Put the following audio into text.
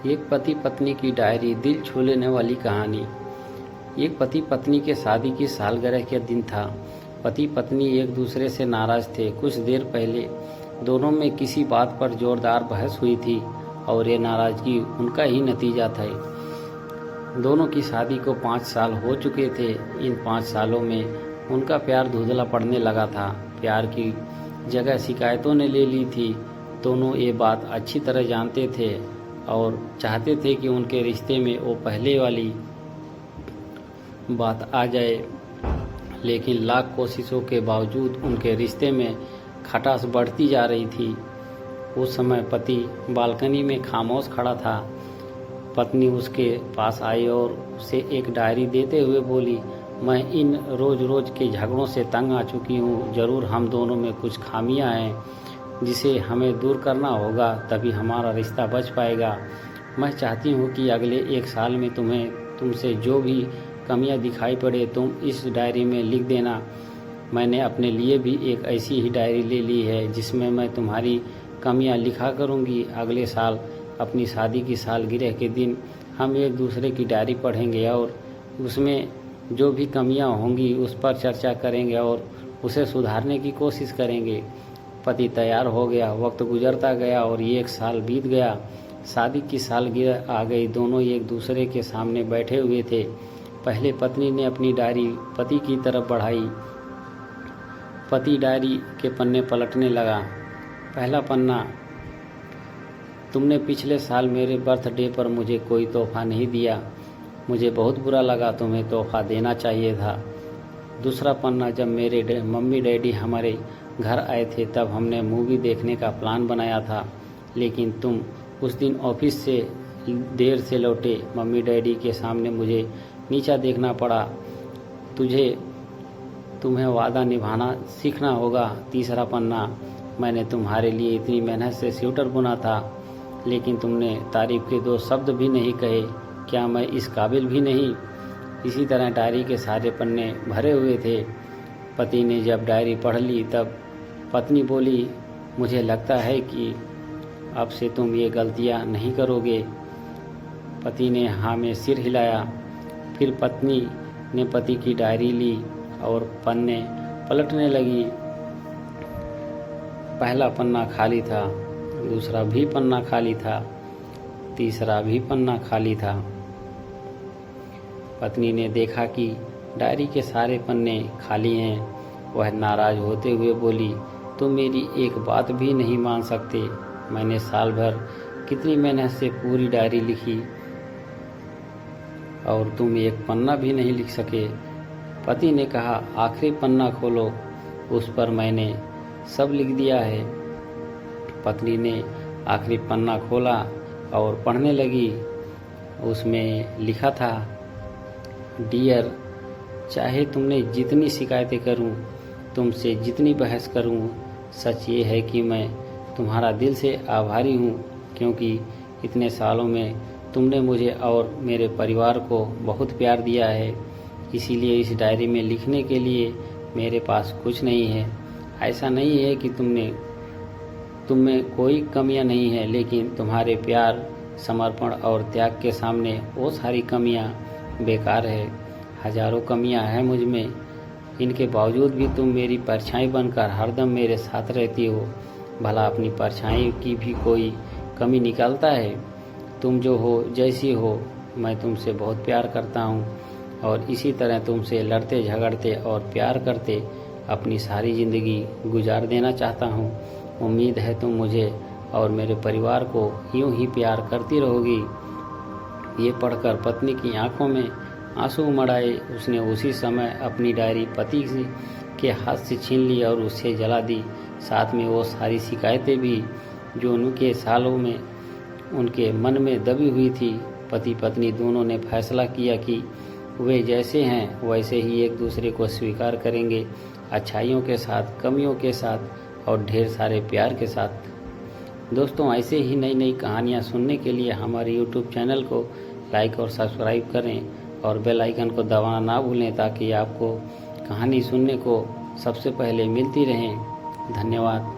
एक पति पत्नी की डायरी, दिल छू लेने वाली कहानी। एक पति पत्नी के शादी की सालगिरह का दिन था। पति पत्नी एक दूसरे से नाराज थे। कुछ देर पहले दोनों में किसी बात पर जोरदार बहस हुई थी और ये नाराजगी उनका ही नतीजा था। दोनों की शादी को 5 साल हो चुके थे। इन 5 सालों में उनका प्यार धुंधला पड़ने लगा था। प्यार की जगह शिकायतों ने ले ली थी। दोनों ये बात अच्छी तरह जानते थे और चाहते थे कि उनके रिश्ते में वो पहले वाली बात आ जाए, लेकिन लाख कोशिशों के बावजूद उनके रिश्ते में खटास बढ़ती जा रही थी। उस समय पति बालकनी में खामोश खड़ा था। पत्नी उसके पास आई और उसे एक डायरी देते हुए बोली, मैं इन रोज रोज के झगड़ों से तंग आ चुकी हूँ। ज़रूर हम दोनों में कुछ खामियां हैं जिसे हमें दूर करना होगा, तभी हमारा रिश्ता बच पाएगा। मैं चाहती हूँ कि अगले 1 साल में तुमसे जो भी कमियां दिखाई पड़े तुम इस डायरी में लिख देना। मैंने अपने लिए भी एक ऐसी ही डायरी ले ली है जिसमें मैं तुम्हारी कमियां लिखा करूँगी। अगले साल अपनी शादी की सालगिरह के दिन हम एक दूसरे की डायरी पढ़ेंगे और उसमें जो भी कमियां होंगी उस पर चर्चा करेंगे और उसे सुधारने की कोशिश करेंगे। पति तैयार हो गया। वक्त गुजरता गया और 1 साल बीत गया। शादी की सालगिरह आ गई। दोनों एक दूसरे के सामने बैठे हुए थे। पहले पत्नी ने अपनी डायरी पति की तरफ बढ़ाई। पति डायरी के पन्ने पलटने लगा। पहला पन्ना, तुमने पिछले साल मेरे बर्थडे पर मुझे कोई तोहफा नहीं दिया। मुझे बहुत बुरा लगा, तुम्हें तोहफा देना चाहिए था। दूसरा पन्ना, जब मेरे मम्मी डैडी हमारे घर आए थे तब हमने मूवी देखने का प्लान बनाया था, लेकिन तुम उस दिन ऑफिस से देर से लौटे। मम्मी डैडी के सामने मुझे नीचा देखना पड़ा। तुम्हें वादा निभाना सीखना होगा। तीसरा पन्ना, मैंने तुम्हारे लिए इतनी मेहनत से स्वेटर बुना था, लेकिन तुमने तारीफ के 2 शब्द भी नहीं कहे। क्या मैं इस काबिल भी नहीं? इसी तरह डायरी के सारे पन्ने भरे हुए थे। पति ने जब डायरी पढ़ ली तब पत्नी बोली, मुझे लगता है कि अब से तुम ये गलतियां नहीं करोगे। पति ने हाँ में सिर हिलाया। फिर पत्नी ने पति की डायरी ली और पन्ने पलटने लगी। पहला पन्ना खाली था, दूसरा भी पन्ना खाली था, तीसरा भी पन्ना खाली था। पत्नी ने देखा कि डायरी के सारे पन्ने खाली हैं। वह नाराज होते हुए बोली, तुम मेरी एक बात भी नहीं मान सकते। मैंने साल भर कितनी मेहनत से पूरी डायरी लिखी और तुम एक पन्ना भी नहीं लिख सके। पति ने कहा, आखिरी पन्ना खोलो, उस पर मैंने सब लिख दिया है। पत्नी ने आखिरी पन्ना खोला और पढ़ने लगी। उसमें लिखा था, डियर, चाहे तुमने जितनी शिकायतें करूं, तुमसे जितनी बहस करूं, सच ये है कि मैं तुम्हारा दिल से आभारी हूं, क्योंकि इतने सालों में तुमने मुझे और मेरे परिवार को बहुत प्यार दिया है। इसीलिए इस डायरी में लिखने के लिए मेरे पास कुछ नहीं है। ऐसा नहीं है कि तुम में कोई कमियां नहीं है, लेकिन तुम्हारे प्यार, समर्पण और त्याग के सामने वो सारी कमियां बेकार है। हजारों कमियां हैं मुझ में, इनके बावजूद भी तुम मेरी परछाई बनकर हरदम मेरे साथ रहती हो। भला अपनी परछाई की भी कोई कमी निकालता है? तुम जो हो, जैसी हो, मैं तुमसे बहुत प्यार करता हूँ और इसी तरह तुमसे लड़ते झगड़ते और प्यार करते अपनी सारी ज़िंदगी गुजार देना चाहता हूँ। उम्मीद है तुम मुझे और मेरे परिवार को यूं ही प्यार करती रहोगी। ये पढ़कर पत्नी की आंखों में आंसू उमड़ आए। उसने उसी समय अपनी डायरी पति के हाथ से छीन ली और उसे जला दी। साथ में वो सारी शिकायतें भी जो उनके सालों में उनके मन में दबी हुई थी। पति पत्नी दोनों ने फैसला किया कि वे जैसे हैं वैसे ही एक दूसरे को स्वीकार करेंगे, अच्छाइयों के साथ, कमियों के साथ और ढेर सारे प्यार के साथ। दोस्तों, ऐसे ही नई नई कहानियाँ सुनने के लिए हमारे YouTube चैनल को लाइक और सब्सक्राइब करें और बेल आइकन को दबाना ना भूलें, ताकि आपको कहानी सुनने को सबसे पहले मिलती रहें। धन्यवाद।